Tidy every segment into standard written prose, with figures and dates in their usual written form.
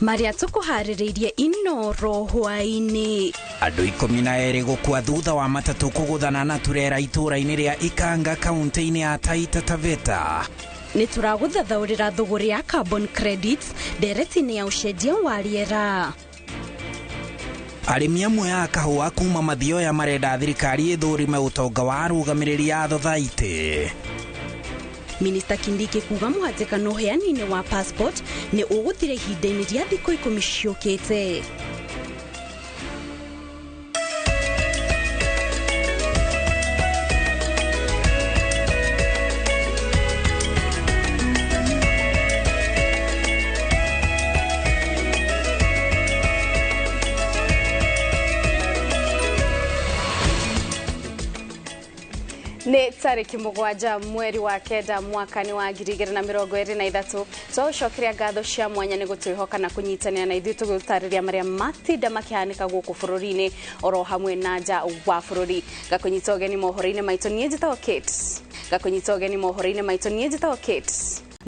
Maria tukuhariririe inoro hwaini. Andu 12 gukua thutha wa matatu kuguthana na turera itura-ini ria Ikanga kaunti-ini ya Taita Taveta. Ni turaguthathaurira thuguri ya carbon credits ndereti-ini ya ucenjia wa riera. Arimi amwe a kahua kuma mathioya marenda thirikari ithurime utonga wa arugamiriri a thothaiti. Minister Kindiki kuga muhatikano heanine wa passport ni uguthire ihinda-ini ria thikũ 10 ciukite. Ni tariki 7 mweri wa kenda mwakani wa 2023 twacokeria ngatho cia mwanya ni gutwihoka na kunyitania na ithuĩ tũgũtarĩria maria matinda makihanika gũkũ bũrũri-inĩ oro hamwe na nja wa bũrũri. Gakunyita ũgeni mohoro-inĩ maitũ niĩ njĩtagwo Kate. Gakunyita ũgeni mohoro-inĩ maitũ niĩ njĩtagwo Kate.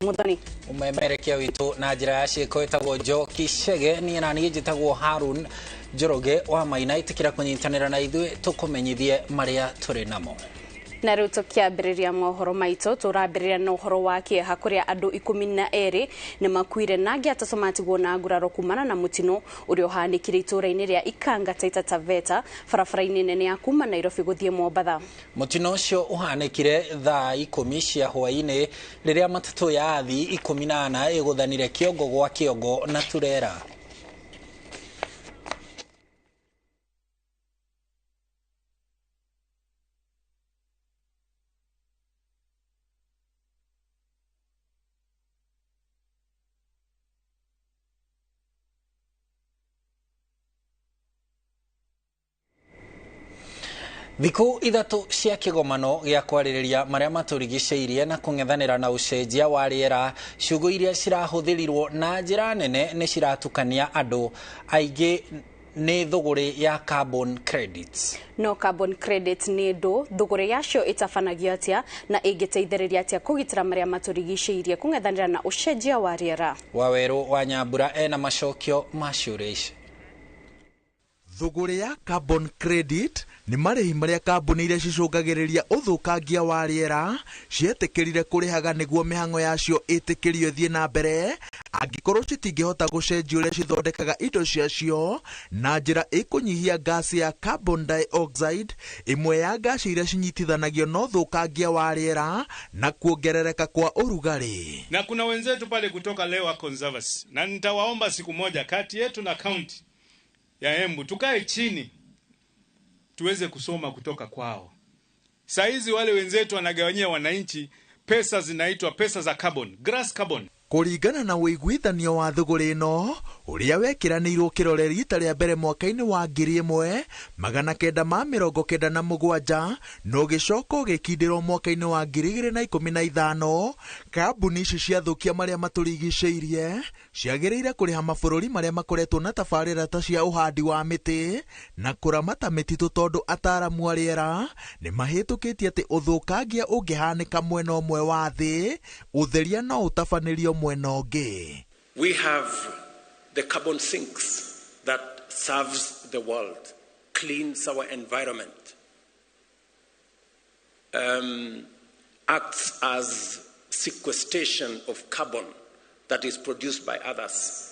Muthoni umemerekia witu na njira ya ciĩko ĩtagwo Njoki Chege niĩ na niĩ njĩtagwo Harun Njoroge wa Maina itikira kunyitanĩra na ithuĩ tũkũmenyithie maria tũrĩ namo. Na rĩu tũkĩambĩrĩria mohoro maitũ tũrambĩrĩria na ũhoro wa kĩeha kũrĩa andũ 12 nĩ makuire na angĩ atatũ matigwo na nguraro kumana na mũtino ũrĩa ũhanĩkire itũra-inĩ rĩa Ikanga Taita Taveta barabara-inĩ nene ya kuma Nairobi gũthiĩ Mombatha. Mũtino ũcio ũhanĩkire thaa 10 cia hwaĩ-inĩ rĩrĩa matatũ ya athii 14 ĩgũthanire kĩongo gwa kĩongo na turera. Thiku ithatu cia kigomano gĩa kwarĩrĩria maria maturigicĩirie na kũng'ethanĩra na ucenjia wa rĩera, ciugo iria cirahũthĩrirwo na njĩra nene nĩ ciratukania andũ aingĩ nĩ thũgũrĩ ya carbon credits. No carbon credits nĩ ndũ thũgũrĩ yacio ĩtabanagio atĩa na ĩngĩteithĩrĩria atĩa kũgitĩra maria maturigicĩirie kũng'ethanĩra na ucenjia wa rĩera. Waweru wa Nyambura ena macokio ma ciũria ici. Thũgũrĩ ya carbon credit ni marĩhi maria kambuni iria cicũngagĩrĩria ũthũkangia wa rĩera cietĩkĩrire kũrĩhaga nĩguo mĩhang'o yacio ĩtĩkĩrio thiĩ na mbere angĩkorwo citingĩhota gũcenjia ũrĩa cithondekaga indo ciacio na njĩra ĩkũnyihia gasi ya carbon dioxide, imwe ya gasi iria cinyitithanagio na ũthũkangia wa rĩera na kuongerereka kwa ũrugarĩ. Na kuna wenzetu pale kutoka Lewa Conservancy, na nitawaomba siku moja kati yetu na county ya Embu tukae chini tuweze kusoma kutoka kwao. Saizi wale wenzetu wanagawanyia wananchi pesa zinaitwa pesa za carbon, grass carbon. Kũringana na wĩiguithanio wa thũgũrĩ ĩno ũrĩa wekĩranĩirwo kĩrore rita rĩa mbere mwaka-inĩ wa 1997 na ũgĩcoka ũgĩkindĩrwo mwaka-inĩ wa 2015, kambuni ici ciathũkia marĩa matũrigicĩirie ciagĩrĩire kũrĩha mabũrũri marĩa makoretwo na tabarĩra ta cia ũhandi wa mĩtĩ na kũramata mĩtitũ, tondũ ataaramu a rĩera nĩ mahĩtũkĩtie atĩ ũthũkangia ũngĩhanĩka mwena ũmwe wa thĩ, ũtheria no ũtabanĩrio mwena ũngĩ. We have the carbon sinks that serves the world, cleans our environment, acts as sequestration of carbon that is produced by others.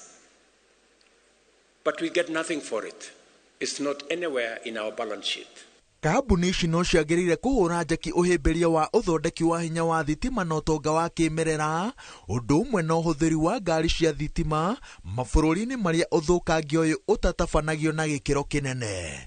But we get nothing for it. It's not anywhere in our balance sheet. Kambuni ici no ciagĩrĩire kũhũra njeki ũhĩmbĩria wa ũthondeki wa hinya wa thitima na ũtonga wa kĩmerera, ũndũ ũmwe na ũhũthĩri wa ngari cia thitima mabũrũri-inĩ marĩa ũthũkangia ũyũ ũtatabanagio na gĩkĩro kĩnene.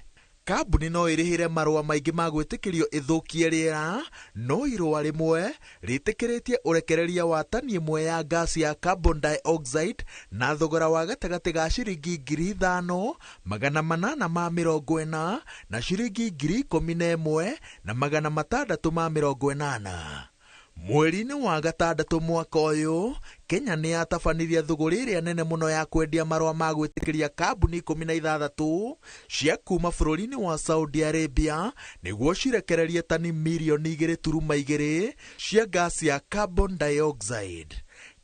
Kambuni no ĩrĩhĩre marũa maingĩ ma gwĩtĩkĩrio ĩthũkie rĩera, no irũa rĩmwe rĩtĩkĩrĩtie ũrekereria wa tani ĩmwe ya gasi ya carbon dioxide na thogora wa gatagatĩ ga ciringi 5,840 na ciringi 11,680. Mweri-inĩ wa gatandatũ mwaka ũyũ, Kenya nĩ yatabanirie thũgũrĩ ĩrĩa nene mũno ya kwendia marũa ma gwĩtĩkĩria kambuni 16 cia kuma bũrũri-inĩ wa Saudi Arabia nĩguo cirekererie tani milioni 2.2 cia gasi ya carbon dioxide.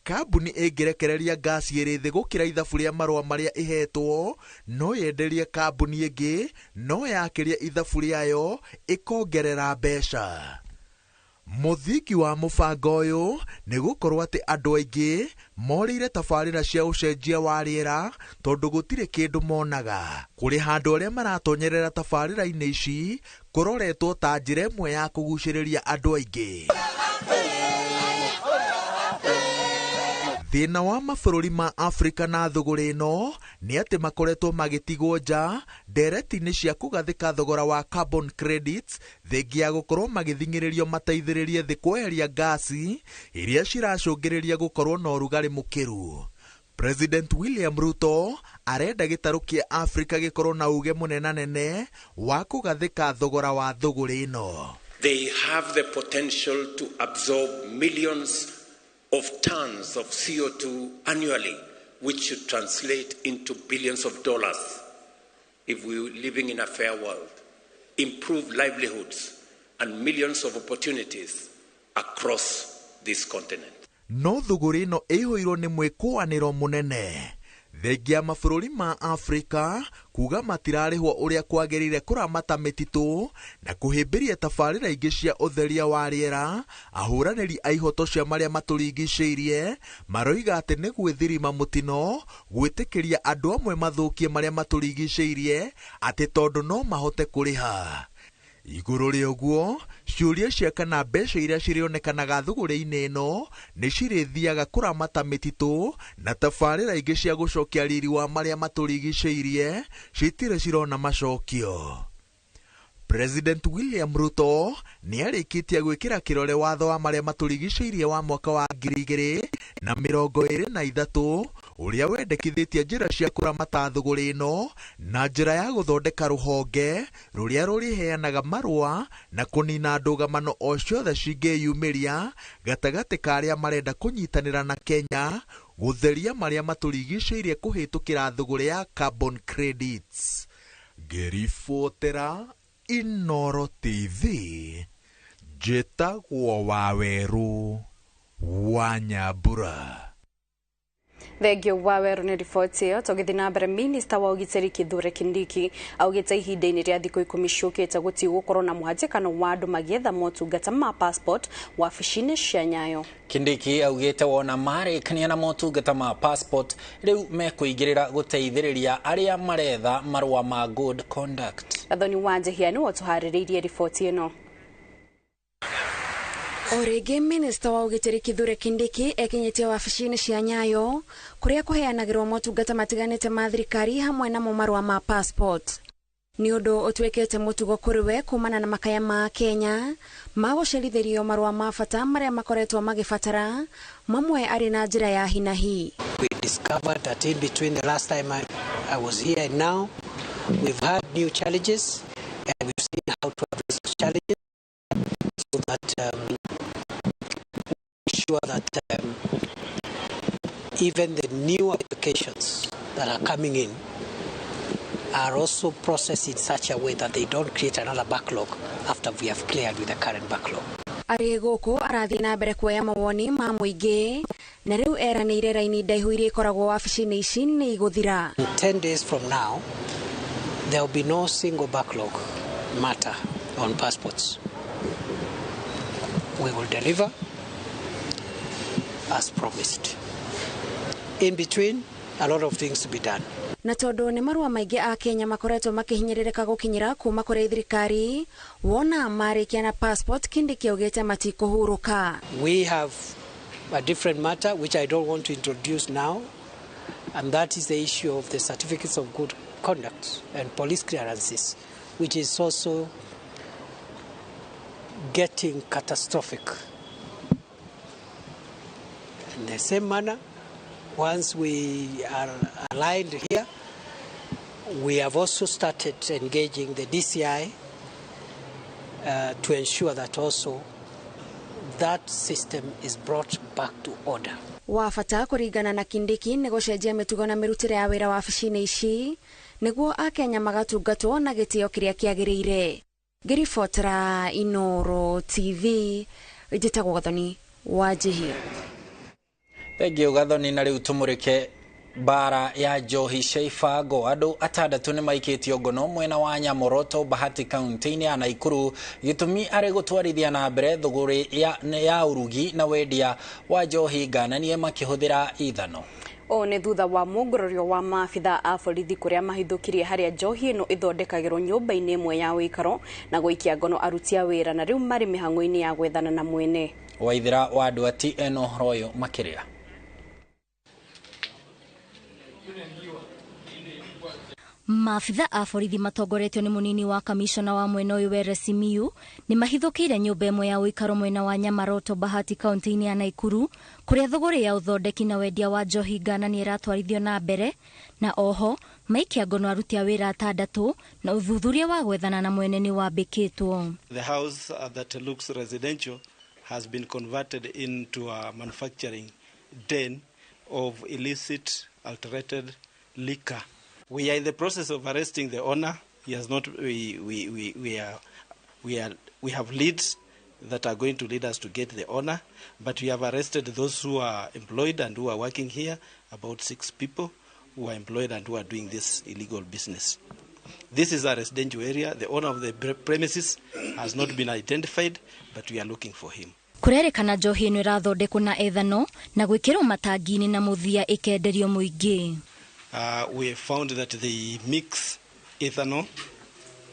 kambuni ĩngĩrekereria ngasi ĩrĩ thĩ gũkĩra ithabu rĩa marũa marĩa ĩhetwo, no yenderie kambuni ĩngĩ, no yakĩria ithabu rĩayo ĩkongerera mbeca. Mũthingi wa mũbango ũyũ nĩ gũkorwo atĩ andũ aingĩ morĩire tabarĩra cia ũcenjia wa rĩera tondũ gũtirĩ kĩndũ monaga. Kũrĩ handũ arĩa maratonyerera tabarĩra-inĩ ici kũroretwo ta njĩra ĩmwe ya kũgucĩrĩria andũ aingĩ. Thĩna wa mabũrũri ma Afrika na thũgũrĩ ĩno nĩ atĩ makoretwo magĩtigwo nja ndereti-inĩ cia kũgathĩka thogora wa carbon credits thengia ya gũkorwo magĩthing'ĩrĩrio mateithĩrĩrie thĩ kweheria ngasi iria ciracũngĩrĩria gũkorwo na ũrugarĩ mũkĩru. President William Ruto arenda gĩtarũ kĩa Afrika gĩkorwo na uge mũnenanene wa kũgathĩka thogora wa thũgũrĩ ĩno. They have the potential to absorb millions of tons of CO2 annually, which should translate into billions of dollars if we were living in a fair world, improve livelihoods and millions of opportunities across this continent. No thũgũrĩ ĩno ĩhũirwo nĩ mwĩkũanĩro mũnene. Thengia mabũrũri ma Afrika kuga matirarĩhwo ũrĩa kwagĩrĩire kũramata mĩtitũ na kũhĩmbĩria tabarĩra ingĩ cia ũtheria wa rĩera, ahũranĩri a ihoto cia marĩa matũrigicĩirie maroiga atĩ nĩ gwĩthirima mũtino gwĩtĩkĩria andũ amwe mathũkie marĩa matũrigicĩirie atĩ tondũ no mahote kũrĩha. Igũrũ rĩa ũguo, ciũria cia kana mbeca iria cirĩonekanaga thũgũrĩ-inĩ ĩno nĩ cirĩthiaga kũramata mĩtitũ na tabarĩra ingĩ cia gũcokia riri wa marĩa matũrigicĩirie citirĩ cirona macokio. President William Ruto nĩ arĩkĩtie gwĩkĩra kĩrore watho wa marĩa matũrigicĩirie wa mwaka wa 2023 ũrĩa wendekithĩtie njĩra cia kũramata thũgũrĩ ĩno na njĩra ya gũthondeka rũhonge rũrĩa rũrĩheanaga marũa na kũnina ndũgamano o ciothe cingĩyumĩria gatagatĩ ka arĩa marenda kũnyitanĩra na Kenya gũtheria marĩa matũrigicĩirie kũhĩtũkĩra thũgũrĩ ya carbon credits. Ngĩribotera Inoro TV, njĩtagwo Waweru wa Nyambura. Thengio Waweru nĩ riboti ĩyo. Tũgĩthiĩ na mbere, minista wa ũgitĩri Kithure Kindiki augĩte ihinda-inĩ rĩa thikũ 10 ciũkĩte gũtigũkorwo na mũhatĩkano wa andũ magĩetha motungata ma passport wabici-inĩ cia Nyayo. Kindiki augĩte wona marĩkania na motungata ma passport rĩu mekũingĩrĩra gũteithĩrĩria arĩa maretha marũa ma good conduct. Gathoni wa Njehia nĩwe ũtũharĩrĩirie riboti ĩno. Orĩngĩ minista wa ũgitĩri Kithure Kindiki ekinyĩtie wabici-inĩ cia Nyayo kũrĩa kũheanagĩrwo motungata matiganĩte ma thirikari hamwe na marũa ma passport. Nĩ ũndũ ũtuĩkĩte mũtugo kũrĩ we kumana na makaya ma Kenya ma gũcerithĩrio marũa ma bata marĩa makoretwo magĩbatara, mamwe arĩ na njĩra ya hinahi. We discovered that in between the last time I was here and now, we've had new challenges and we've seen how to address those challenges so that ensure that even the new applications that are coming in are also processed in such a way that they don't create another backlog after we have cleared with the current backlog. Arĩ gũkũ arathiĩ na mbere kuoya mawoni ma mũingĩ na rĩu eranĩire raini ndaihu iria ikoragwo wabici-inĩ ici nĩ igũthira. 10 days from now, there will be no single backlog matter on passports. We will deliver as promised. In between, a lot of things to be done. Na tondũ nĩ marũa maingĩ a Kenya makoretwo makĩhinyĩrĩrĩka gũkinyĩra kuma kũrĩ thirikari, wona marĩkia na passport Kindiki augĩte matikũhurũka. We have a different matter which I don't want to introduce now, and that is the issue of the certificates of good conduct and police clearances, which is also getting catastrophic. In the same manner, once we are aligned here, we have also started engaging the DCI to ensure that also that system is brought back to order. Wafata kũringana na Kindiki nĩ gũcenjia mĩtugo na mĩrutĩre ya wĩra wabici-inĩ ici nĩguo Akenya magatungatwo na gĩtĩo kĩrĩa kĩagĩrĩire. Ngĩribotera Inoro TV, njĩtagwo Gathoni wa Njehia. Thengi ugathoni na riu tumurike bara ya njohi cia ibango. Andu 6 ni maikitio ngono mwena wa Nyamoroto Bahati kaunti-ini ya Naikuru gitumi ari gutwarithia na mbere thuguri ya urugi na wendia wa njohi ngananie makihuthira ithano. O ne thutha wa mugororio wa maabitha a borithi kuria mahithukirie haria njohi ino ithondekagirwo nyumba-ini imwe ya wikaro na guikia ngono aruti a wira na riu mari mihango-ini ya gwethana na mwene. Waithira wa andu ati eno royo makiria. Maabitha a borithi matongoretio ni munini wa kamishona wa mwena uyu Were Simiyu ni mahithukire nyumba imwe ya uikaro mwena wa Nyamaroto Bahati kaunti-ini ya Naikuru kuria thuguri ya uthondeki na wendia wa njohi ngananie iratwarithio na mbere na oho maikia ngono aruti a wira 6 na uthuthuria wa gwethana na mwene ni wambikitwo. The house that looks residential has been converted into a manufacturing den of illicit alternated liquor. We are in the process of arresting the owner. He has not. We have leads that are going to lead us to get the owner, but we have arrested those who are employed and who are working here. About 6 people who are employed and who are doing this illegal business. This is a residential area. The owner of the premises has not been identified, but we are looking for him. Kurerikana njohi ino irathondekwo na ethano na gwikirwo matangi-ini na muthia ikenderio muingi. We have found that they mix ethanol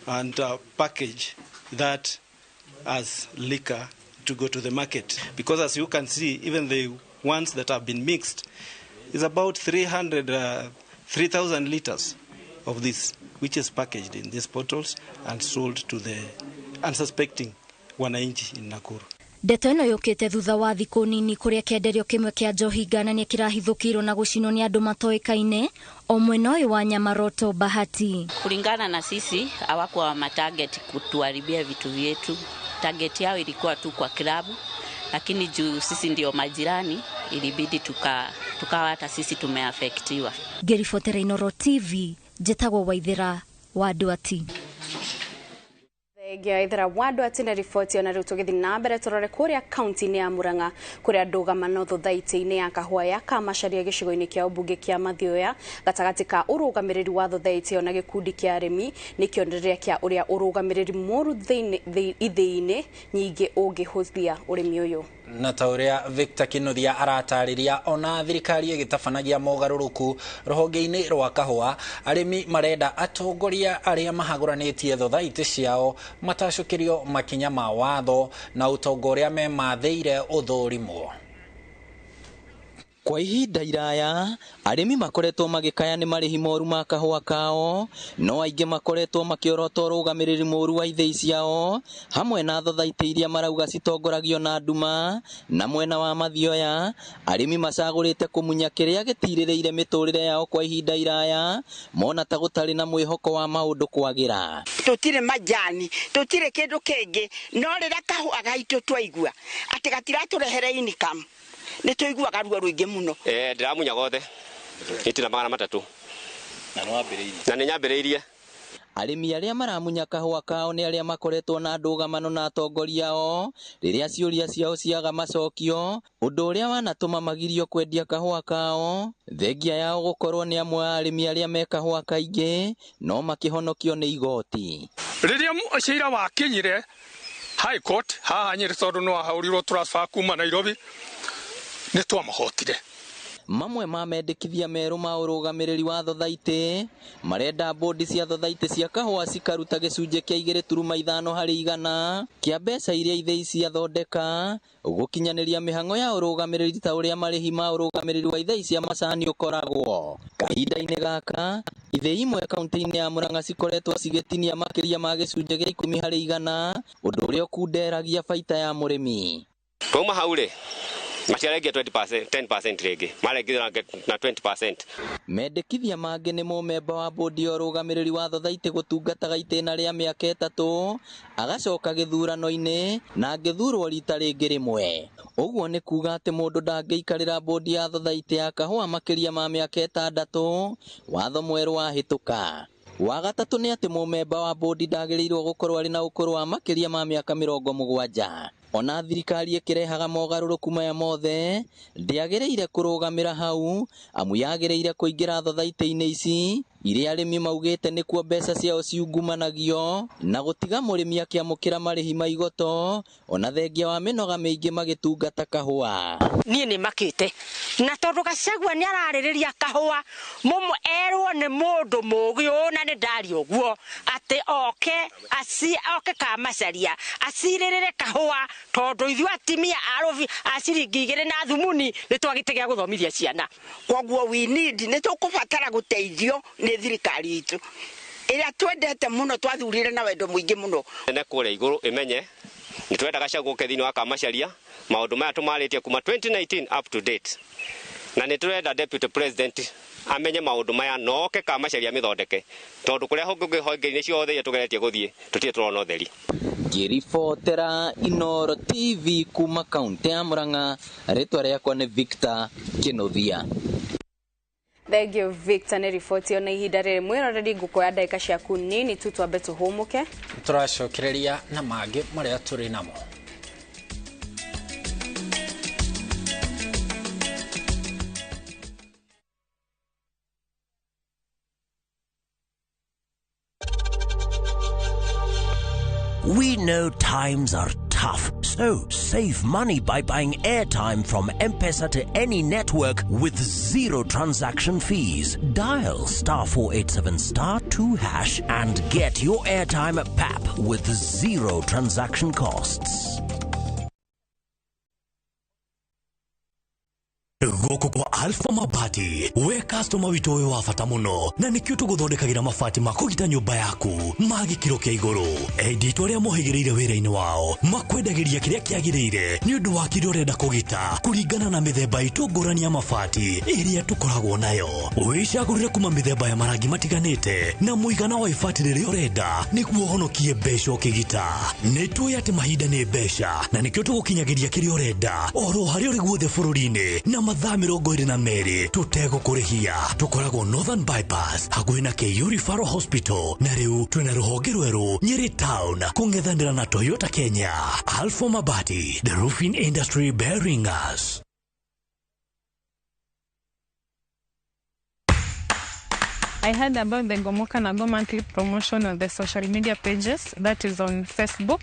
and package that as liquor to go to the market. Because as you can see, even the ones that have been mixed is about 3,000 liters of this, which is packaged in these bottles and sold to the unsuspecting wananchi in Nakuru. Ndeto ino yukite thutha wa thiku nini kuria kenderio kimwe kia njohi ngananie kirahithukirwo na gucinwo ni andu matoikaine o mwena uyu wa Nyamaroto Bahati. Kulingana na sisi hawakuwa matarget kutuharibia vitu vyetu. Target yao ilikuwa tu kwa klabu, lakini juu sisi ndio majirani ilibidi tukawa hata sisi tumeafektiwa. Gerifotera Inoro TV, Jetagwo Waithira wa Duati. Ithira wadu atina ripoti ona riu tugithi na mbere turore kuria kaunti-ini ya Murang'a kuria ndũgamano thothaiti-ini ya kahua ya kamacaria gicigo-ini kia ubunge kia Mathioya gatagati ka urugamiriri wa thothaiti ona gikundi kia arimi ni kionereria kia uria urugamiriri moru ithii-ini nyingi ungihuthia urimi uyu. Na tauria Victor Kinuthia aratariria ona thirikari igitabanagia mogaruruku ruhonge-ini rwa kahua arimi marenda atongoria aria mahaguranitie thothaiti ciao matacukirio makinya ma watho na utongoria me matheire uthurimwo. Kwa ihinda iraya arimi makoretwo magikaya ni marihi moru ma kahua kao no aingi makoretwo makiorota urugamiriri moru wa ithei ciao hamwe na thothaiti iria marauga citongoragio na nduma na mwena wa Mathioya arimi macagurite kumunya kiria gitirireire miturire yao kwa ihinda iraya mona ta gutari na mwihoko wa maundu kwagira. Tutire majani tutire kindu kingi no rira kahua gaitu twaigua ati gatiraturehera income ni tuiguaga ruo ruingi muno. Ndiramunya gothe itina 300 na ni nyambiriirie. Arimi aria maramunya kahua kao ni aria makoretwo na ndũgamano na atongoria o riria ciuria ciao ciaga macokio undu uria wanatuma magirio kwendia kahua kao thengia yao gukorwo ni amwe arimi aria me kahua kaingi no makihonokio ni igoti. Riria cira wakinyire High Court haha Nyeri tondu no ahaurirwo transfer kuma Nairobi ni twamahotire. Mamwe ma mendekithia meru ma urugamiriri wa thothaiti marenda bodi cia thothaiti cia kahua cikaruta gicunje kia 2.5 harĩ 100 kia mbeca iria ithei cia thondeka gukinyaniria mihango ya urugamiriri ta uria marihi ma urugamiriri wa ithei cia macani ukoragwo. Kahinda-ini gaka ithei imwe kaunti-ini ya Murang'a cikoretwo cigitinia makiria ma gicunje gia 10 harĩ 100 undu uria ukunderagia baita ya murimi. Twauma haure maciaregia 10% rege maregia na 20%. Mendekithia mangi ni mumemba wa bodi ya urugamiriri wa thothaiti gutungataga itena ria miaka 3 agacoka githurano-ini na ngithurwo rita ringi rimwe. Uguo ni kuga ati mundu ndangiikarira bodi ya thothaiti ya kahua makiria ma miaka 6 watho mweru wahituka. Wa gatatu ni ati mumemba wa bodi ndagiriirwo gukorwo ari na ukuru wa makiria ma miaka 70. ona thirikari ikirehaga mogaruruku maya mothe ndiagĩrĩire kũrũgamĩra hau amu yagĩrĩire kũingĩra thothaitĩ-inĩ ici iria arĩmi maugĩte nĩkuo mbeca ciao ciungumanagio na gũtiga mũrĩmi akĩamũkĩra marĩhi ma igoto ona thengia wa mĩnoga mĩingĩ magĩtungata kahũa. Niĩ nĩ makĩte na tondũ Gachagua nĩ ararĩrĩria kahũa mũmwe erwo nĩ mũndũ mũũgĩ na nĩ ndari ũguo atĩ oke kamacaria acirĩrĩre kahũa tondũ ithuĩ atimia arovi aciringi 2 na thumuni nĩ twagĩtegea gũthomithia ciana. Koguo we need nĩ tũkũbatara gũteithio nĩ thirikari itũ ĩrĩa twendete mũno twathurire na wendo mũingĩ mũno. Nĩ kũrĩa igũrũ imenye nĩ twenda Gachagua thĩinĩ wa kamacaria maũndũ maya tũmarĩtie kuma 2019 up to date na nĩ twenda deputy president amenye maũndũ maya noke kamacaria mĩthondeke tondũ kũrĩa honge-inĩ ciothe tũgeretie gũthiĩ tũtirĩ tũrona ũtheri. Ngĩribotera Inoro TV kuma kaunti ya Murang'a, rĩtwa rĩakwa nĩ Victor Kĩnuthia. Thank you Victor, nĩ riboti ona ihinda rĩrĩ mwĩroreri ngũkũya ndagĩka ciaku nini tu twambe tũhũmũke tũracokereria na mangĩ marĩa tũrĩ namo. We know times are tough, so save money by buying airtime from M-Pesa to any network with 0 transaction fees. Dial *487*2# and get your airtime PAP with 0 transaction costs. Goko kwa Alpha Mabati, we customer wito we wa bata muno na nikio tuguthondekagira mabati ma kugita nyumba yaku magi kiro kia iguru edit aria mohigireire wira-ini wao makwendagiria kiria kiagirire ni undu wa kiria urenda kugita kuringana na mithemba itu ngurani ya mabati iria tukoragwo nayo wicagurire kuma mithemba ya marangi matiganite na muigana wa ibati riria urenda niguo honokie mbeca ukigita ni tuoye ati mahinda ni mbeca na nikio tugukinyagiria kiria urenda oro haria uri guothe bururi-ini na mathaa 22 tutegũkũrĩhia tukoragwo Northern Bypass hakuhĩ na KU Referral Hospital na rĩu twĩna rũhonge rwerũ Nyeri Town kũng'ethanĩra na Toyota Kenya. Alpha Mabati, the roofing industry bearing us. I heard about the Gomoka Nago monthly promotion on the social media pages, that is on Facebook.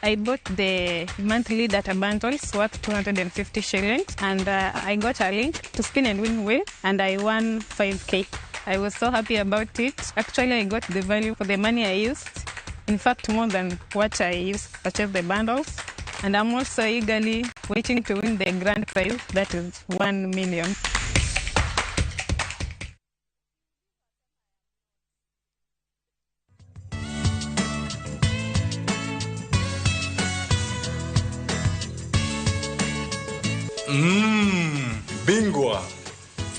I bought the monthly data bundles worth 250 shillings and I got a link to spin and win with and I won 5k. I was so happy about it. Actually, I got the value for the money I used. In fact, more than what I used to purchase the bundles. And I'm also eagerly waiting to win the grand prize, that is 1 million. Bingwa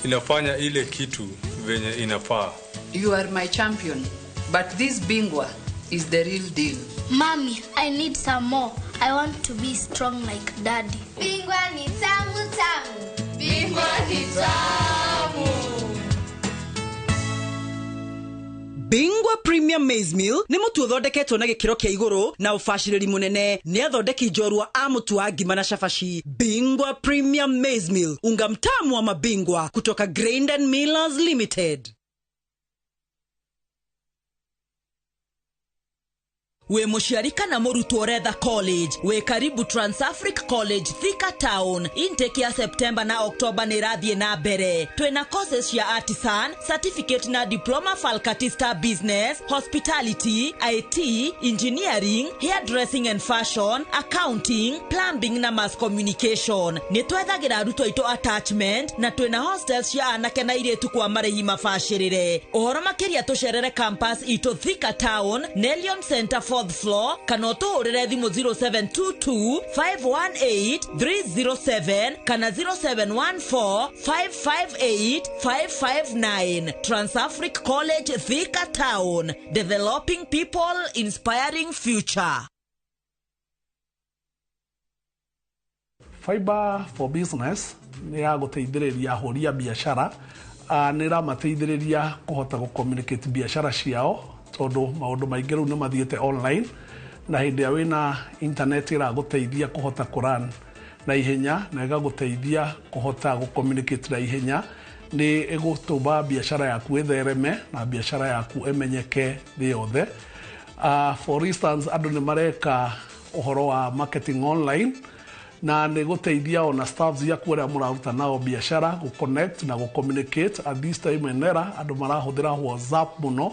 inafanya ile kitu venye inafaa. You are my champion, but this Bingwa is the real deal. Mommy, I need some more. I want to be strong like Daddy. Bingwa ni tamu tamu. Bingwa ni tamu. Bingwa Premium Maize Meal ni mutu uthondeketwo na gikiro kia iguru na ufashiriri munene ni athondeki njorua a mutu wa ngima na shafashi. Bingwa Premium Maize Meal, unga mtamu wa mabingwa kutoka Grain and Millers Limited. We musharika na morutu oretha college we karibu Trans-Africa College Thika Town. Intake ya September na October ni radhie na bere. Twena courses ya artisan, certificate na diploma falkatista business, hospitality, IT, engineering, hairdressing and fashion, accounting, plumbing na mass communication. Ni twethagira aruto ito attachment na twena hostels ya anake na iretu kwa marehi mafashirire. Ohoro makiria tucerere campus ito Thika Town, Nelion Center 4th floor, kanoto urere thimu 0722 518 307 kana 0714 558 559. Trans-Africa College Thika Town, developing people, inspiring future. Fiber for business ni ya guteithĩrĩria ahũri a biashara nĩ ramateithĩrĩria kũhota gũcommunicate biashara ciao tondu maundu maingi riu ni mathiete online na hĩndĩ wĩna internet ĩragũteithia kũhota kũran na ihenya na ĩgagũteithia kũhota gũcommunicate na ihenya nĩ ĩgũtũma biashara yaku ĩthereme na biashara yaku ĩmenyeke thĩ yothe. For instance, andũ nĩ mareka ũhoro wa marketing online na nĩ gũteithia ona staff yaku arĩa mũraruta nao biashara gũconnect na gũcommunicate. At this time and era andũ marahũthĩra WhatsApp mũno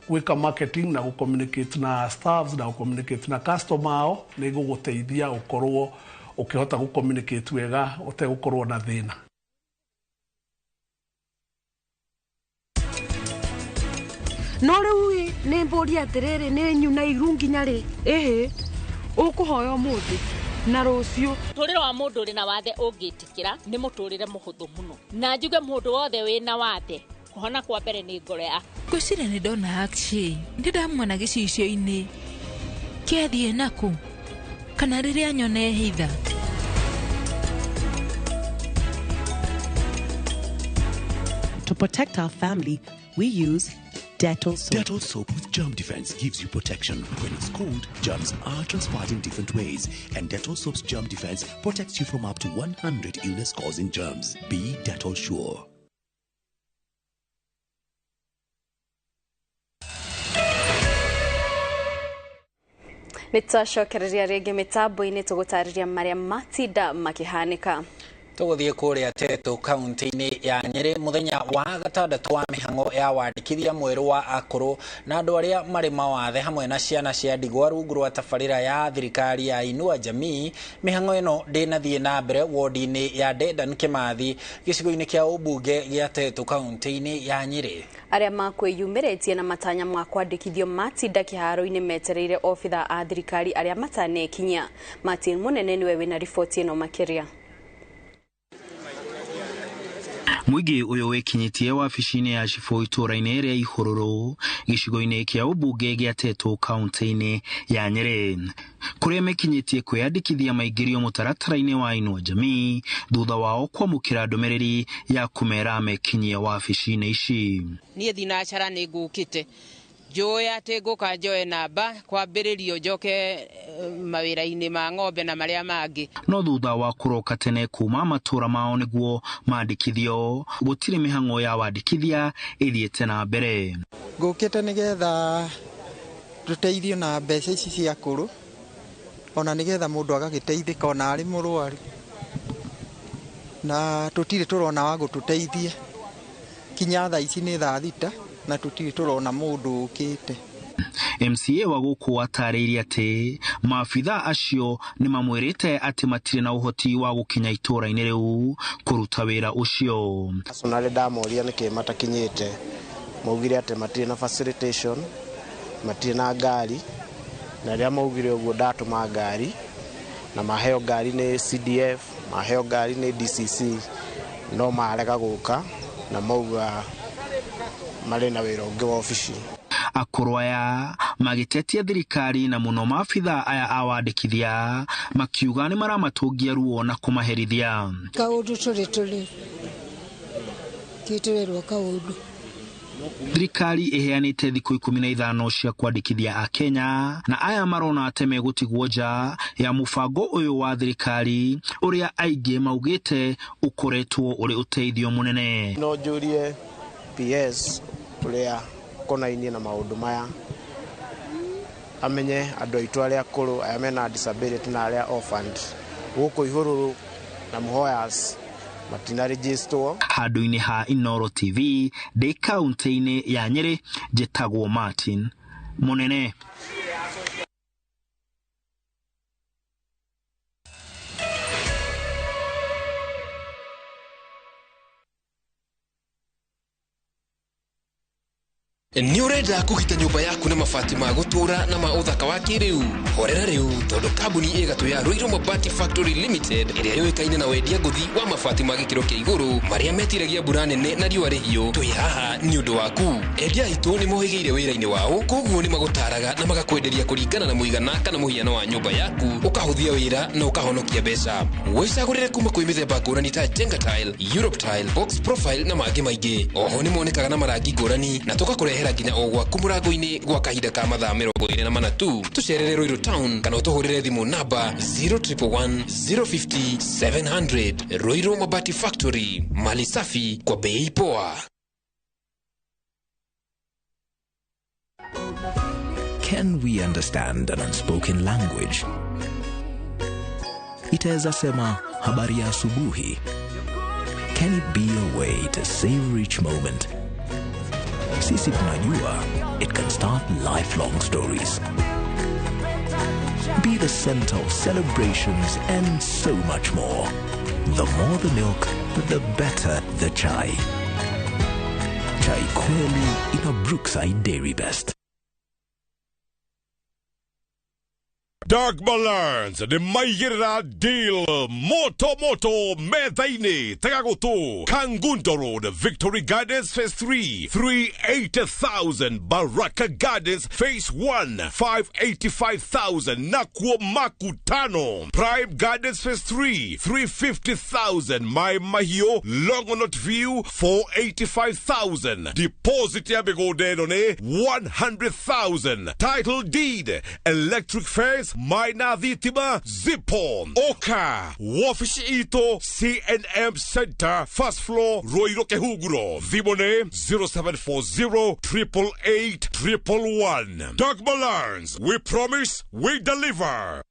gwĩka marketing na gũcommunicate na staffs na gũcommunicate na customer ao. Nĩ gũgũteithia ũkorwo ũkĩhota gũcommunicate wega ũtegũkorwo na thĩna. No rĩu nĩ mbũria atĩrĩrĩ nĩ nyuna irunginya rĩ ũkũhoya mũndũ na rũciũ mũtũrĩre wa mũndũ ũrĩ na wathe ũngĩtĩkĩra nĩ mũtũrĩre mũhũthũ mũno na njuge mũndũ wothe wĩna wathe kũhona kwa mbere nĩ ngoro ya ngwĩciria nĩ ndona action nĩ ndamwona gĩcicio-inĩ kĩathiĩ naku kana rĩrĩa nyone hitha. To protect our family, we use Dettol soap. Dettol soap with germ defense gives you protection. When it's cold, germs are transferred in different ways. And Dettol soap's germ defense protects you from up to 100 illness-causing germs. Be Dettol sure. Nĩtũcokereria rĩngĩ mĩtambo-inĩ tũgũtarĩria marĩa matinda makĩhanĩka. Tũgũthiĩ kũrĩa Teto kaunti-inĩ ya Nyeri mũthenya wa gatandatũ wa mĩhang'o ya wandĩkithia mwerũ wa akũrũ na andũ arĩa marĩ mawathe hamwe na ciana cia ndigwa rungu rwa tabarĩra ya thirikari ya Inua Jamii. Mĩhang'o ĩno ndĩnathiĩ na mbere wodi-inĩ ya Dedan Kimathi gĩcigo-inĩ kĩa ũmbunge gĩa Teto kaunti-inĩ ya Nyeri. Arĩa makwĩyumĩrĩtie na matanya ma kwandĩkithio matinda kĩharo-inĩ metereire obitha a thirikari arĩa matanekinya. Martin Munene nĩwe wĩna riboti ĩno makĩria. Mũingĩ ũyũ wĩkinyitie wabici-inĩ ya cibũ itũũra-inĩ rĩa Ihũrũrũ gĩcigo-inĩ kĩa ũmbunge gĩa Teto kaunti-inĩ ya Nyeri kũrĩa mekinyitie kwĩyandĩkithia maingĩrio mũtaratara-inĩ wa Inua Jamii thutha wao kwamũkĩra ndũmĩrĩri ya kũmera mekinyie wabici-inĩ ici. Niĩ thinacara nĩ ngũkĩte njoya atĩ ngũka njoe namba kwambĩrĩrio njoke mawĩra-inĩ ma ng'ombe na marĩa mangĩ. No thutha wa kũroka tene kuma matũũra mao nĩguo mandĩkithio gũtirĩ mĩhang'o ya wandĩkithia ĩthiĩte na mbere. Ngũkĩte nĩgetha tũteithio na mbeca ici cia akũrũ ona nĩgetha mũndũ agagĩteithĩka ona arĩ mũrwaru na tũtirĩ tũrona wa gũtũteithia kinya thaa ici nĩ thaa thita na tũtirĩ tũrona mũndũ ũkĩte. MCA wa gũkũ atarĩirie atĩ maabitha acio nĩ mamwĩrĩte atĩ matirĩ na ũhoti wa gũkinya itũũra-inĩ rĩu kũruta wĩra ũcio. Personally ndamoria nĩkĩ matakinyĩte maugire atĩ matirĩ na facilitation matirĩ na ngari na rĩrĩa maugire ũguo ndatũma ngari na maheo ngari nĩ CDF maheo ngari nĩ DCC no marega gũka na mauga marĩ na wĩra ũngĩ wa ofici. Akũrũ aya magĩtetia thirikari na mũno maabitha aya a wandĩkithia makiuga nĩ maramatũngia ruo na kũmaherithia. Kaũndũ tũrĩ kĩtũrerwo kaũndũ. Thirikari ĩheanĩte thikũ 15 cia kwandĩkithia a Kenya na aya marona atĩ megũtigwo nja ya mũbango ũyũ wa thirikari ũrĩa aingĩ maugĩte ũkoretwo ũrĩ ũteithio mũnene. No njũrie PS ũrĩa konainie na maũndũ maya amenye andũ aitũ arĩa akũrũ aya mena disability na arĩa orphaned gũkũ Ihũrũrũ na Muhoyas matina register. Handũ-inĩ ha Inoro TV ndĩ kaunti-inĩ ya Nyeri njĩtagwo Martin Munene. Nĩ ũrenda kũgita nyũmba yaku na mabati ma gũtũũra na ma ũthaka wa kĩrĩu? Horera rĩu tondũ kambuni ĩgatũ ya Ruiru Mabati Factory Limited ĩrĩa yũĩkaine na wendia ngũthi wa mabati ma gĩkĩro kĩa igũrũ marĩa metiragia mbura nene na riũa rĩhiũ. Twĩ haha nĩ ũndũ waku. Endia aitũ nĩ mohĩgĩire wĩra-inĩ wao, koguo nĩ magũtaraga na magakwenderia kũringana na mũigana kana mũhiano wa nyũmba yaku, ũkahũthia wĩra na ũkahonokia mbeca. Wĩcagũrĩre kuma kwĩ mĩthemba ngũrani ta Jenga Tile, Europe Tile, Box Profile na mangĩ maingĩ. Oho nĩ monekaga na marangi ngũrani na tũgakũrehera gukira nginya ogwa kumurango-ini gwa kahinda ka mathaa 24 tu. Tucerere Ruiru Town kana utuhurire thimu namba 0111 050 700. Ruiru Mabati Factory, mali safi kwa bei poa. Can we understand an unspoken language? Itaweza sema habari ya asubuhi. Can it be a way to savor each moment? Sisi tunajua it can start lifelong stories. Be the center of celebrations and so much more. The more the milk, the better the chai. Chai kweli ina Brookside Dairy Best. Dark Balance, the Maigera deal, Moto Methaine, Tagagoto, Kangundo Road, Victory Gardens Phase 3, 380,000, Baraka Gardens Phase 1, 585,000, Nakwo Makutano, Prime Gardens Phase 3, 350,000, My Mahio, Longonot View, 485,000, Deposit Yabegodene, 100,000, Title Deed, Electric Phase, Maina Vitima, Zipon, Oka, Wafish Ito, CNM Center, First Floor, Roiro Kehuguro, Vimone, 0740 888 111. Dark Balance, we promise, we deliver.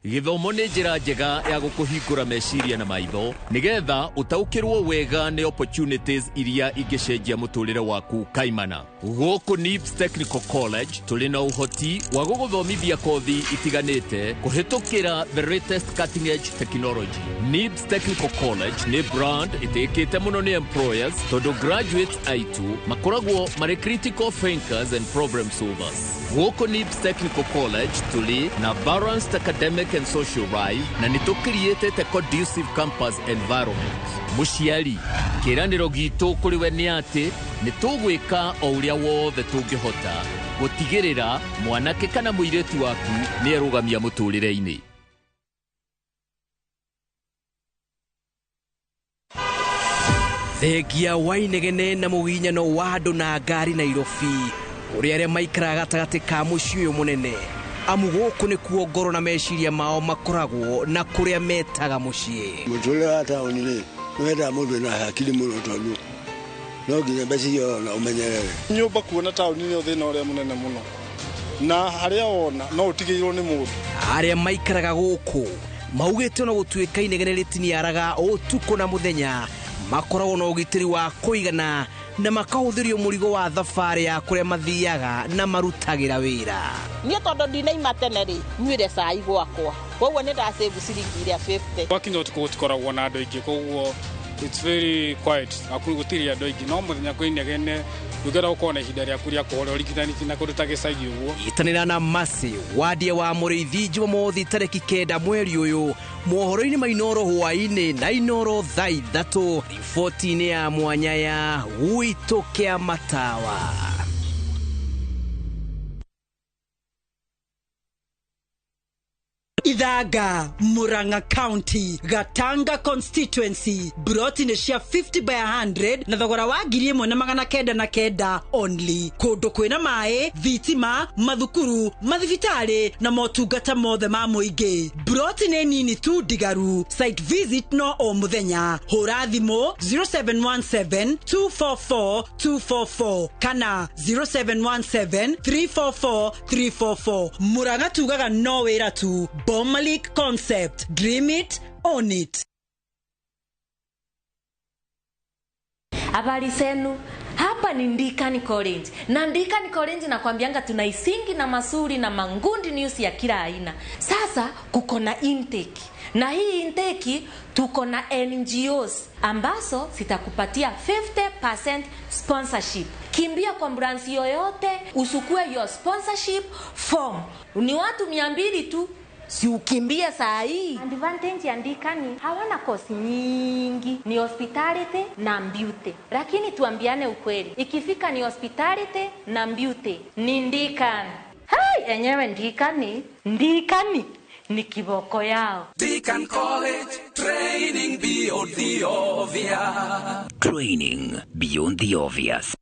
Githomo nĩ njĩra njega ya gũkũhingũra meciria na maitho nigetha utaukirwo wega nĩ opportunities iria ingĩcenjia mũtũrĩre waku kaimana. Gũkũ NIBS Technical College tũrĩ na ũhoti wa gũgũthomithia kothi itiganĩte kũhĩtũkĩra the latest cutting edge technology. NIBS Technical College nĩ brand ĩtĩkĩte mũno nĩ employers tondũ graduates aitu makoragwo marĩ critical thinkers and problem solvers. Gũkũ NIBS Technical College tũrĩ na balanced academic and social life na nĩ tũcreate a conducive campus environment. Mũciari, kĩranĩro gitũ kũrĩ we nĩ atĩ nĩ tũgwĩka o ũrĩa wothe tũngĩhota gũtigĩrĩra mwanake kana mũirĩtu waku nĩ arũgamia mũtũrĩre-inĩ. Thegia wa inegene na mũginyano wa andũ na ngari Nairobi ũrĩa arĩa maikaraga gatagatĩ ka mũciĩ ũyũ mũnene. Amu gũkũ nĩ kuo ngoro na meciria mao makoragwo na kũrĩa metaga mũciĩ. Mũtũrĩre wa taũni-rĩ nĩwendaga mũndũ na hakiri mũno tondũ no nginya meciria na ũmenyerere. Nyũmba kuona taũni-inĩ thĩna ũrĩa mũnene mũno na harĩa wona no ũtigĩirwo nĩ mũndũ. Arĩa maikaraga gũkũ maugĩte no gũtuĩka inegene rĩtiniaraga ũtukũ na mũthenya makoragwo na ũgitĩri wa kũigana na makahũthĩrio mũrigo wa thabarĩ ya kũrĩa mathiaga na marutagĩra wĩra. Niĩ tondũ ndinaima tene rĩ nyuire cai gwakwa koguo nĩ ndasave ciringi iria 50. Wakinya ũtukũ gũtikoragwo na andũ aingĩ koguo it's very quiet gũtirĩ andũ aingĩ no mũthenya kwĩ inegene ũgera ũkorwo na ihinda rĩaku rĩa kũhora ũringithanĩtie na kũndũ ta gĩcagi ũguo. Nyitanĩra na Masi wandie wa Mũrĩithi Jumamothi tarĩki 9 mweri ũyũ mohoro-inĩ ma Inoro hwaĩ-inĩ na Inoro thaa 3 riboti-inĩ ya mwanya ya Gwitũ Kĩa Matawa. Idhaga, Murang'a County, Gatanga Constituency, brought in a share 50 by 100, na thogora wa ngiri ĩmwe na magana kenda na kenda only. Kũndũ kwĩna maĩ, thitima, mathukuru, mathibitarĩ na motungata mothe ma mũingĩ. Brought in nini tu ndigaru. Site visit no o mũthenya. Hũra thimũ 0717 244 244 kana 0717 344 344. Murang'a tugaga no wĩra tu. Bomalik concept. Dream it, own it. Habari zenu. Hapa ni Ndikani College. Na Ndikani College nakwambianga tunaisingi na masuri na mangundi news ya kila aina. Sasa kuko na intake. Na hii intake tuko na NGOs ambazo zitakupatia 50% sponsorship. Kimbia kwa branch yoyote usukue your sponsorship form. Ni watu 200 tu. Si ukimbia saa hii. Advantage ya Ndikani hawana kosi nyingi, ni hospitality na beauty. Lakini tuambiane ukweli, ikifika ni hospitality na beauty ni Ndikani. Hai, enyewe Ndikani ni kiboko yao. Deacon College, training beyond the obvious. Training beyond the obvious.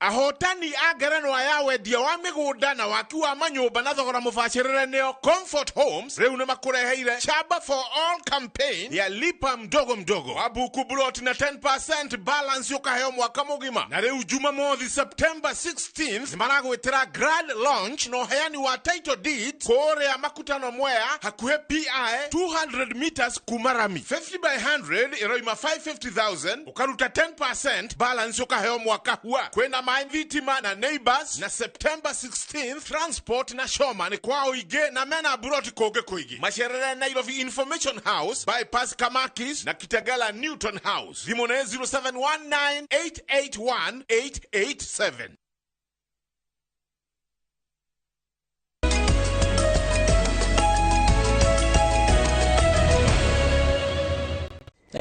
Ahotani ageranwa ya wendia wa migunda na waki wa manyumba na thogora mubashirire neo Comfort Homes riu ni makureheire Chaba for All campaign ya lipa mdogo mdogo wabuku broti na 10% balance yukaheo mwaka mugima na riu Jumamothi September 16th ni maragwitira grand launch no heani wa title deed kore ya makutano mwea hakuhe PI 200 meters kumarami 50 by 100 iroima 550,000 ukaruta 10% balance yukaheo mwaka hua kwenda Vitima na neighbors na September 16th transport na Showman kwao ige na mena buroti koge kuigi masherere Nairobi Information House bypass Kamakis na Kitagala Newton House Limone 0719881887.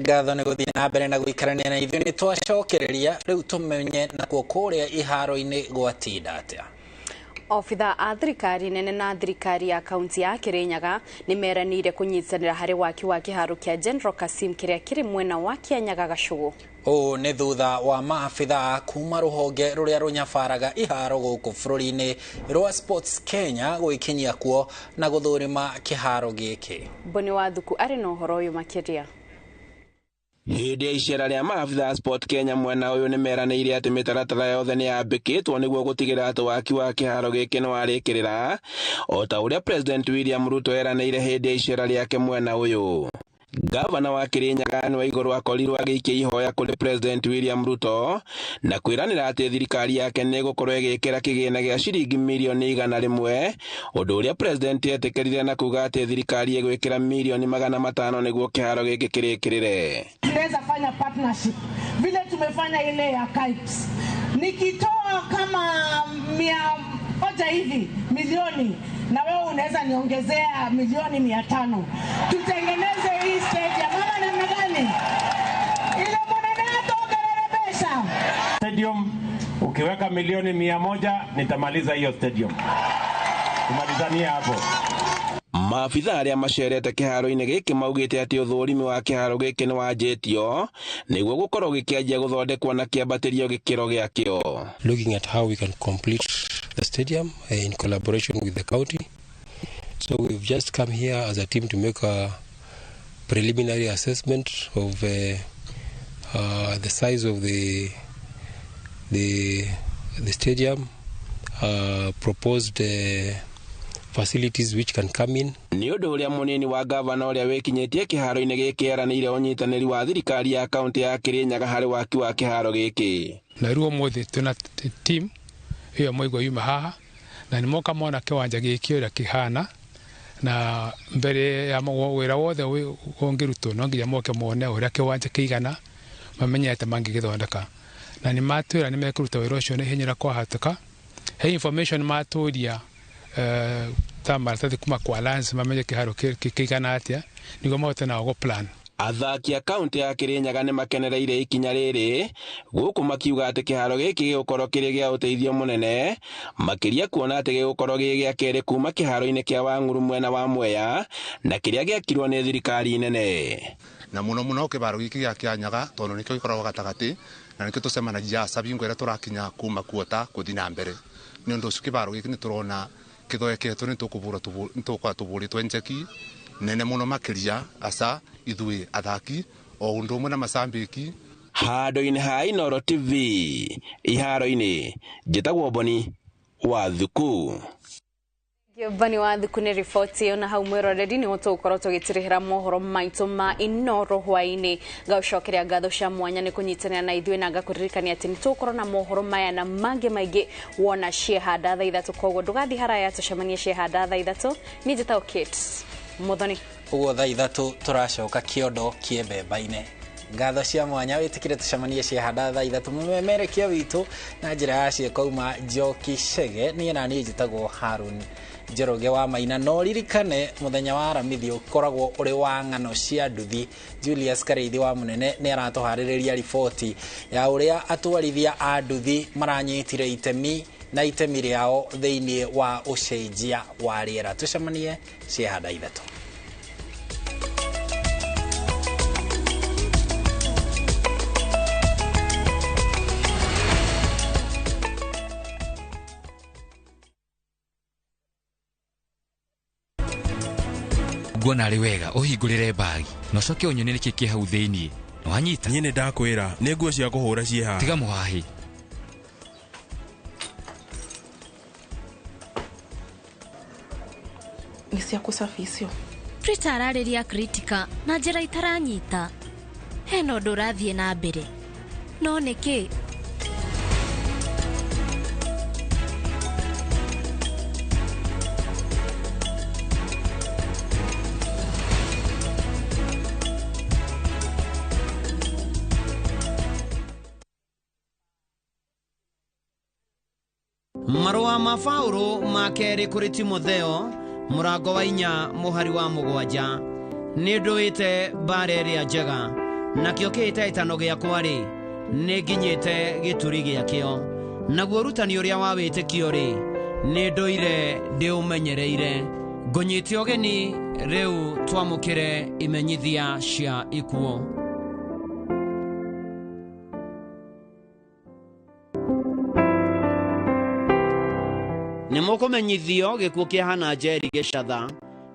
Ngatho nĩ gũthiĩ na mbere na gũikarania na ithuĩ nĩ twacokereria rĩu tũmenye na kũrĩa iharo-inĩ gwatinda atĩa. Ofitha a thirikari nene na thirikari ya kaunti ya Kirinyaga nĩ meranĩire kũnyitanĩra harĩ waki wa kĩharo kĩa General Kasim kĩrĩa kĩrĩ mwena wa Kianyaga Gacugu. Ũũ nĩ thutha wa maabitha kuma rũhonge rũrĩa rũnyabaraga iharo gũkũ bũrũri-inĩ rwa Sports Kenya gwĩkinyia kuo na gũthũrima kĩharo gĩkĩ. Boni wa Thuku arĩ na ũhoro ũyũ makĩria. Hĩndĩ ya icera rĩa maabitha Sport Kenya mwena ũyũ nĩ meranĩire atĩ mĩtaratara yothe nĩ yambĩkĩtwo nĩguo gũtigĩrĩra atĩ waki wa kĩharo gĩkĩ nĩ warĩkĩrĩra o ta ũrĩa President William Ruto eranĩire hĩndĩ ya icera rĩake mwena ũyũ. Gavana wa Kirinyaga nĩ Waigũrũ akorirwo agĩikia ihoya kũrĩ President William Ruto na kwĩranĩra atĩ thirikari yake nĩ ĩgũkorwo ĩgĩkĩra kĩgĩna gĩa ciringi milioni 100 ũndũ ũrĩa President etĩkĩrire na kuga atĩ thirikari ĩgwĩkĩra milioni 500 nĩguo kĩharo gĩkĩ kĩrĩkĩrĩre. Tunaweza fanya partnership vile tumefanya ile ya KIPES. Nikitoa kama 100 hivi milioni na wewe unaweza niongezea milioni 500. Tutengeneze hii stadium mama namna gani? Ile mwanadamu atokelelebesha. Stadium ukiweka milioni 100 nitamaliza hiyo stadium. Tumalizania hapo. Maabitha arĩa macerete kĩharo-inĩ gĩkĩ maugĩte atĩ ũthũrimi wa kĩharo gĩkĩ nĩ wanjĩtio nĩguo gũkorwo gĩkĩanjia gũthondekwo na kĩambatĩrio gĩkĩro gĩakĩo. Looking at how we can complete the stadium in collaboration with the county. So we've just come here as a team to make a preliminary assessment of the size of the stadium, proposed facilities which can come in. Nĩ ũndũ ũrĩa mũnini wa gavana ũrĩa wĩkinyĩtie kĩharo-inĩ gĩkĩ eranĩire ũnyitanĩri wa thirikari ya kaunti ya Kirinyaga harĩ waki wa kĩharo gĩkĩ. Na rĩu ũmũthĩ twĩna team ĩyo mwaigua yuma haha na nĩ moka mona kĩwanja gĩkĩ ũrĩa kĩhana na mbere ya wĩra wothe ũngĩrutwo no nginya moke mone ũrĩa kĩwanja kĩigana mamenye atĩ mangĩgĩthondeka na nĩ matwĩra nĩ mekũruta wĩra ũcio na ihenya rĩa kwahoteka. He information matũria ta maratathi kuma kwa lance mamenye kĩharo kĩigana atĩa nĩguo mahote nao plan. Athaki a kaunti ya Kirinyaga nĩ makenereire ikinya rĩrĩ gũkũ makiuga atĩ kĩharo gĩkĩ gĩgũkorwo kĩrĩ gĩa ũteithio mũnene makĩria kuona atĩ gĩgũkorwo gĩ gĩa kerĩ kuma kĩharo-inĩ kĩa Wang'uru mwena wa Mwea na kĩrĩa gĩakirwo nĩ thirikari nene. Na mũno kĩharo gĩkĩ gĩa Kianyaga tondũ nĩkĩo gĩkoragwo gatagatĩ na nĩkĩo tũcemanagia Sabingo ĩrĩa tũrakinya kuma kuota gũthiĩ na mbere. Nĩ ũndũ ũcio kĩharo gĩkĩ nĩ tũrona kĩthoeketwo nĩ tũkũbũrĩtwo njeki nene mũno makĩria asa ithuĩ athaki o ũndũ ũmwe na macambĩki. Handũ-inĩ ha Inooro TV iharo-inĩ njĩtagwo Boni wa Thuku. Boni wa Thuku nĩ riboti ĩyo na hau mwĩroreri nĩ tũgũkorwo tũgĩtirĩhĩra mohoro maitũ ma Inooro hwaĩ-inĩ. Ngaucokeria ngatho cia mwanya nĩ kũnyitanĩra na ithuĩ na ngakũririkania atĩ nĩ tũgũkorwo na mohoro maya na mangĩ maingĩ wona ciehanda thaa 3 koguo ndũgathiĩ haraya tũcemanie ciehanda thaa 3. Niĩ njĩtagwo Kate Muthoni. Ũguo thaa 3 tũracoka kĩondo kĩembemba-inĩ. Ngatho cia mwanya wĩtĩkire tũcemanie ciehanda thaa 3 mũmemerekia witũ na njĩra ya ciĩkauma Njoki Chege niĩ na niĩ njĩtagwo Harun Njoroge wa Maina. No ririkane mũthenya wa Aramithi ũkoragwo ũrĩ wa ng'ano cia nduthi. Julius Kareithi wa Mũnene nĩ aratũharĩrĩria riboti ya ũrĩa atwarithia a nduthi maranyitire itemi na itemi rĩao thĩinĩ wa ũcenjia wa rĩera. Tũcemanie ciehanda ithatũ. Nguona arĩ wega ũhingũrĩre bagi na ũcoke ũnyone nĩkĩ kĩ hau thĩinĩ. Wanyita? Niĩ nĩ ndakwĩra nĩ nguo cia kũhũra ciĩ haha. Tiga mũhahi. Nĩ cia kũsaficio. Prita ararĩria kritika na njĩra itaranyita. Hena ũndũ ũrathiĩ na mbere. No nĩkĩ? Marũa ma Paulo ma kerĩ kũrĩ Timotheo mũrango wa 4 mũhari wa 7 nĩ ndũĩte mbara ĩrĩa njega nakĩo kĩhĩtahĩtano gĩakwa-rĩ nĩ nginyĩte gĩturi gĩakĩo naguo ũrutani ũrĩa wa wĩtĩkio-rĩ nĩ ndũire ndĩũmenyereire ngũnyĩte ũgeni rĩu twamũkĩre imenyithia cia ikuo. Nĩ mũkũmenyithio gĩkuũ kĩa Hana Njeri Gĩcatha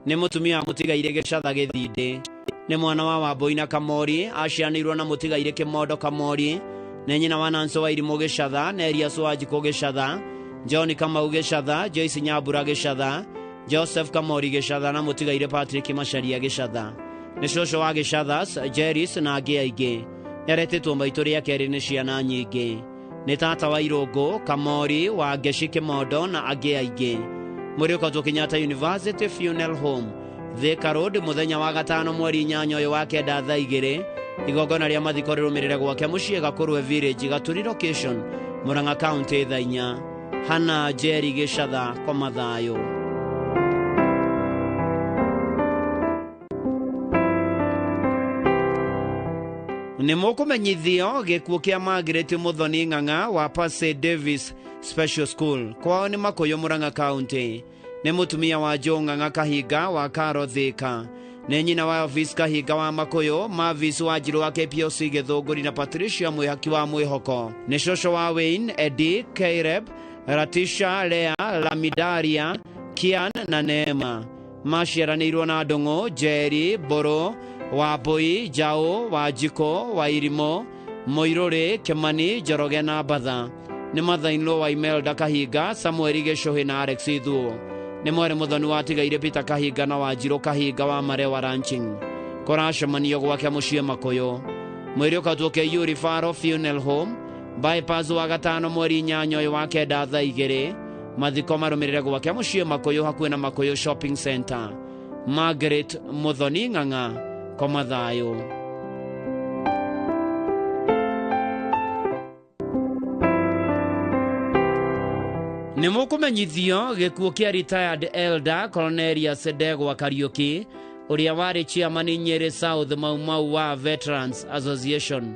nĩ mũtumia mũtigaire Gĩcatha Gĩthindĩ nĩ mwana wa Wambũi na Kamori aciarĩirwo na mũtigaire Kĩmondo Kamori nĩ nyina wa Nancy wa Irimũ Gĩcatha na Elias Wanjikũ Gĩcatha John Kamau Gĩcatha Joyce Nyambura Gĩcatha Joseph Kamori Gĩcatha na mũtigaire Patrick Macharia Gĩcatha nĩ cũcũ wa Gĩcatha Jeris na angĩ aingĩ nĩaretĩtwo maitũ rĩa kerĩ nĩ ciana nyingĩ nĩ tata wa Irũngũ Kamori wa Ngeci Kĩmondo na angĩ aingĩ mũrĩ ũkatwo Kenyatta University Funeral Home Thika Road mũthenya wa 5 mweri 8 ũyũ wa 9 thaa 2 igongona rĩa mathiko rĩrũmĩrĩre gwake mũciĩ Gakurwe Village Gaturi location Murang'a County thaa 4 Hana Njeri Gĩcatha koma thayũ. Nĩ mũkũmenyithio gĩkuũ kĩa Margaret Muthoni Ng'ang'a wa Pasay Davis Special School kwao nĩ Makũyũ Murang'a County nĩ mũtumia wa Joe Ng'ang'a Kahinga wa Karo Thika nĩ nyina wa Elvis Kahinga wa Makũyũ Mavis wa Njirũ wa KPLC Gĩthũngũri na Patricia Mwĩhaki wa Mwĩhoko nĩ cũcũ wa Wayne Eddie Caleb Ratisha Lea Lamidaria Kian na Neema maciaranĩirwo na Ndũng'ũ Njeri Mbũrũ Wambũi Njaũ Wanjikũ wa Irimũ Mũirũrĩ Kĩmani Njoroge na Mbatha nĩ mathainwo wa Imelda Kahinga Samueli Gĩcũhĩ na Alex Ithuũ nĩ mwere Muthoni wa tigaire Peter Kahinga na Wanjirũ Kahinga wa Marewa Ranching kũracemanio gwake mũciĩ Makũyũ mwĩrĩ ũkatwo Kĩiyũ Referral Funeral Home bypass wa 5 mweri 8 ũyũ wa 9 thaa 2 mathiko marũmĩrĩre gwake mũciĩ Makũyũ hakuhĩ na Makũyũ Shopping Center. Margaret Muthoni Ng'ang'a koma thayũ. Nĩ mũkũmenyithio gĩkuũ kĩa retired elder Cornelius Ndegwa Kariuki ũrĩa warĩ chairman Nyeri South Mau wa Veterans Association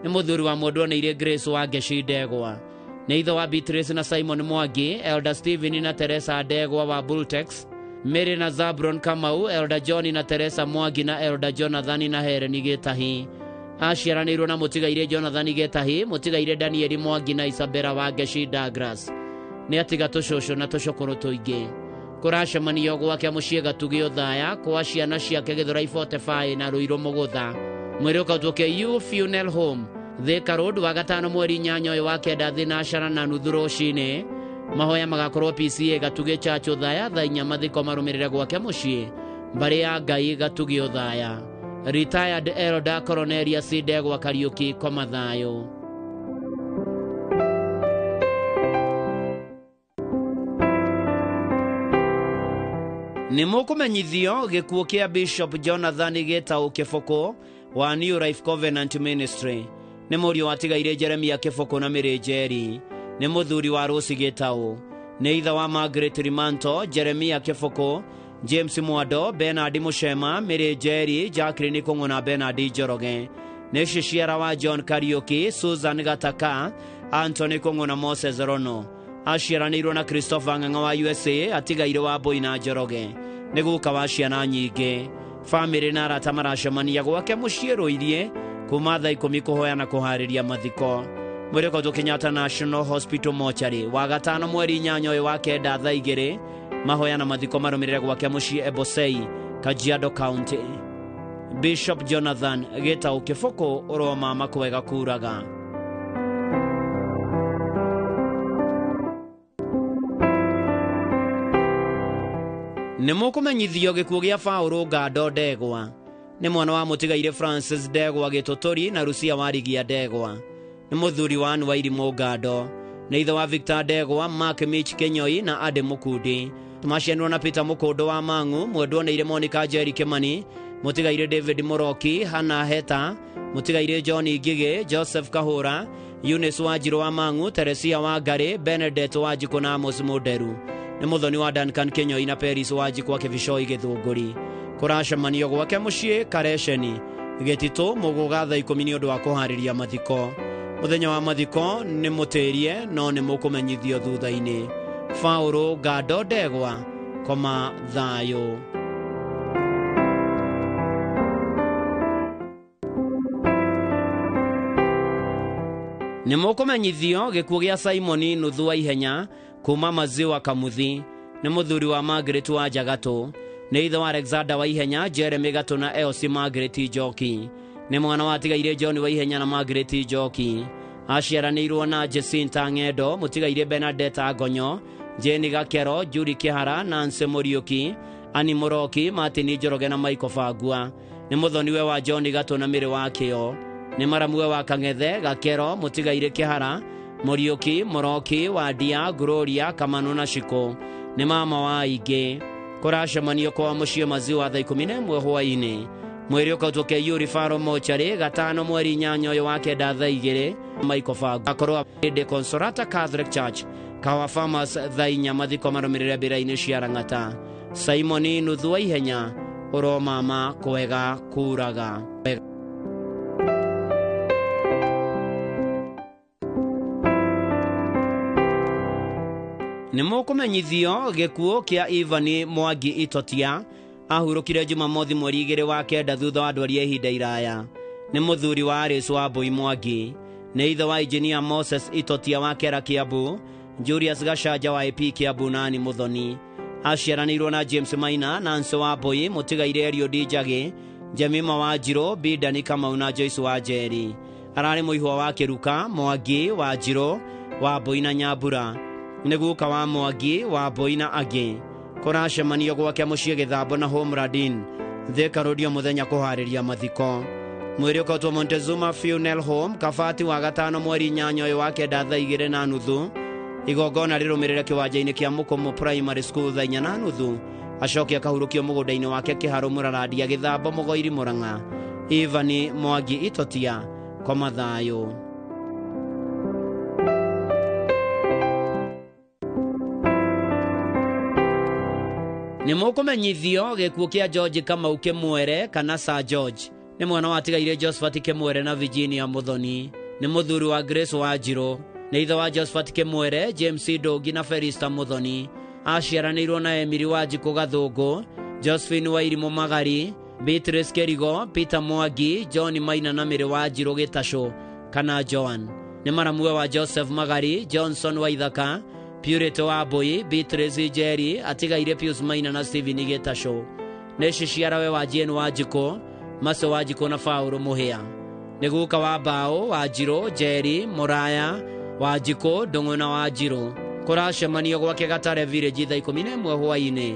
nĩ mũthuri wa mũndwanĩire Grace wa Ngeci Ndegwa nĩ ithe wa Beatrice na Simon Mwangi elder Stephen na Teresa Ndegwa wa Bultex Mary na Zabron Kamau elder John na Teresa Mwangi na elder Jonathan na Helen Gĩtahi aciaranĩirwo na mũtigaire Jonathan Gĩtahi mũtigaire Daniel Mwangi na Isabella wa Ngeci Douglas nĩ atiga tũcũcũ na tũcũkũrũ tũingĩ kũracemanio gwake mũciĩ Gatugĩ Ũthaya kwa ciana ciake Gĩthũrai 45 na Rũirũ Mũgũtha mwĩrĩ ũkatwo Kĩiyũ Funeral Home Thika Road wa 5 mweri 8 ũyũ wa 9 thinacara na nuthu rũcinĩ mahoya magakorwo PCA Gatugĩ Church Ũthaya thaa 4 mathiko marũmĩrĩre gwake mũciĩ mbarĩ ya Ngai Gatugĩ Ũthaya. Retired elder Cornelius Ndegwa Kariuki koma thayũ. Nĩ mũkũmenyithio gĩkuũ kĩa Bishop Jonathan Gĩtaũ Kĩbũkũ wa New Life Covenant Ministry nĩ mũriũ watigaire Jeremia Kĩbũkũ na Mary Njeri nĩ mũthuri wa Rũci Gĩtaũ nĩ ithe wa Margaret Rimanto Jeremia Kĩbũkũ James Mwando Bernard Mũcema Mary Njeri Jacqueline Kũng'ũ na Bernard Njoroge nĩ ciciara wa John Kariuki Susan Gataka Anthony Kũng'ũ na Moses Rono aciaranĩirwo na Christopher Ng'ang'a wa USA atigaire Wambũi na Njoroge nĩ guka wa ciana nyingĩ. Bamĩrĩ na arata maracemania gwake mũciĩ Rũirie kuma thaa 10 kũhoya na kũharĩria mathiko. Mwĩrĩ kwa Kenyatta National Hospital Mortuary wa gatano mweri 8 ũyũ wa kenda thaa 2 mahoya na mathiko marũmĩrĩre gwake mũciĩ Ebosei, Kajiado County. Bishop Jonathan Gĩtaũ Kĩbũkũ ũroma kwega kuraga. Nĩ mũkũmenyithio gĩkuũ gĩa Paũlũ Ngando Ndegwa. Nĩ mwana wa mũtigaire Francis Ndegwa Gĩtũtũri na Rucia wa Rigia Ndegwa. Nĩ mũthuri wa Anne Wairimũ Ngando. Nĩ ithe wa Victor Ndegwa, Mark Mitch Kenyoi na Ade Mũkundi. Tũmacianirwo na Peter Mũkũndũ wa Mang'u, mwendwo nĩ Monica Jerry Kimani, mũtigaire David Mũroki, Hannah Heta, mũtigaire John Ngigĩ, Joseph Kahũra, Eunice Wanjirũ wa Mang'u, Teresia Wangari, Benedict Wanjikũ na Amos Mũnderu. Nĩ mũthoni wa Duncan Kenyoi na Peris Wanjikũ wa Kĩbicoi Gĩthũngũri. Kũracemanio gwake mũciĩ Karesheni Gĩtitũ mũgũga thaa 10 nĩ ũndũ wa kũharĩria mathiko. Mũthenya wa mathiko nĩ mũtĩrie no nĩ mũkũmenyithio thutha-inĩ. Paũlũ Ngando Ndegwa, koma thayũ. Nĩ mũkũmenyithio gĩkuũ gĩa Simon nuthu wa ihenya kuma Maziwa Kamuthi. Nĩ mũthuri wa Margaret wa Jagatũ. Nĩ ithe wa Alexander wa ihenya, Jeremy Gatũ na Elsie Margaret Njoki. Nĩ mwana wa tigaire John wa ihenya na Margaret Njoki. Aciaranĩirwo na Jacinta Ng'endo, mũtigaire Benedetta Ngonyo, Jane Gakero, Julie Kĩhara, Nancy Mũriũki, Annie Mũroki, Martin Njoroge na Michael Fangua. Nĩ mũthoniwe wa John Gatũ na Mĩrĩ wa Kĩo. Nĩ maramuwe wa Kang'ethe, Gakero, mũtigaire Kĩhara, Mũriũki, Mũroki, Wandia, Gloria, Kamanu na Shiko. Nĩ mama wa aingĩ. Kũracemanio kwa mũciĩ Maziwa thaa 11 hwaĩ-inĩ. Mwĩrĩ ũkautũke Yuri Faro Mochari gatano mweri 8 ũyũ wa kenda thaa 2 Michael Fangua akorwo de Consolata Catholic Church Kawa Farmers thaa 4 mathiko marũmĩrĩre mbĩra-inĩ cia Rang'ata. Simon nuthu wa ihenya ũromama kwega kuraga. Nĩ mũkũmenyithio gĩkuũ kĩa Ivani Mwangi Itotia ahurũkire Jumamothi mweri 2 wa kenda thutha wa ndwari ya ihinda iraya. Nĩ mũthuri wa Alice Wambũi Mwangi. Nĩ ithe wa Engineer Moses Itotia wa Kera Kiambu, Julius Gacanja wa EP Kiambu na Ani Muthoni. Aciaranĩirwo na James Maina, Nancy Wambũi, mũtigaire Eliud Njagi, Jemima Wanjirũ, Bidani Kamau na Joyce wa Njeri. Ararĩ mũihwa wa Kĩruka, Mwangi, Wanjirũ, Wambũi na Nyambura. Nĩ guka wa Mwangi, Wambũi na angĩ. Kũracemanio gwake mũciĩ Gĩthambo na Homeradin Thika Road mũthenya kũharĩria mathiko. Mwĩrĩ ũkautwo Montezuma Funeral Home Kabati wa gatano mweri 8 ũyũ wa kenda thaa 2:30. Igongona rĩrũmĩrĩre kĩwanja-inĩ kĩa Mũkũmũ Primary School thaa 4:30. Acokia kahurũkio mũgũnda-inĩ wake Kĩharũ Mũraradia Gĩthambo Mũgoiri Mũrang'a. Ivani Mwangi Itotia, koma thayũ. Nĩ mũkũmenyithio gĩkuũ kĩa George Kamau Kĩmwere kana Sir George. Nĩ mwana wa tigaire Josephat Kĩmwere na Virginia Muthoni. Nĩ mũthuri wa Grace Wanjirũ. Nĩ ithe wa Josephat Kĩmwere, James Ndũngi na Felista Muthoni. Aciaranĩirwo na Emily Wanjikũ Gathũngũ, Josephine Wairimũ Magari, Beatrice Kerigo, Peter Mwangi, John Maina na Mĩrĩ Wanjirũ Gĩtacũ kana Joan. Nĩ maramuwe wa Joseph Magari, Johnson Waithaka, Purity Wambũi, Beatrice Njeri, atigaire Pius Maina na Stephen Gĩtacũ. Nĩ ciciarawe wa Jane Wanjikũ, Maso Wanjikũ na Paũlũ Mũhĩa. Nĩ guka wa Mbaũ, Wanjirũ, Njeri, Mũraya, Wanjikũ, Ndũng'ũ na Wanjirũ. Kũracemanio gwake Gatare Village thaa 11 hwaĩ-inĩ.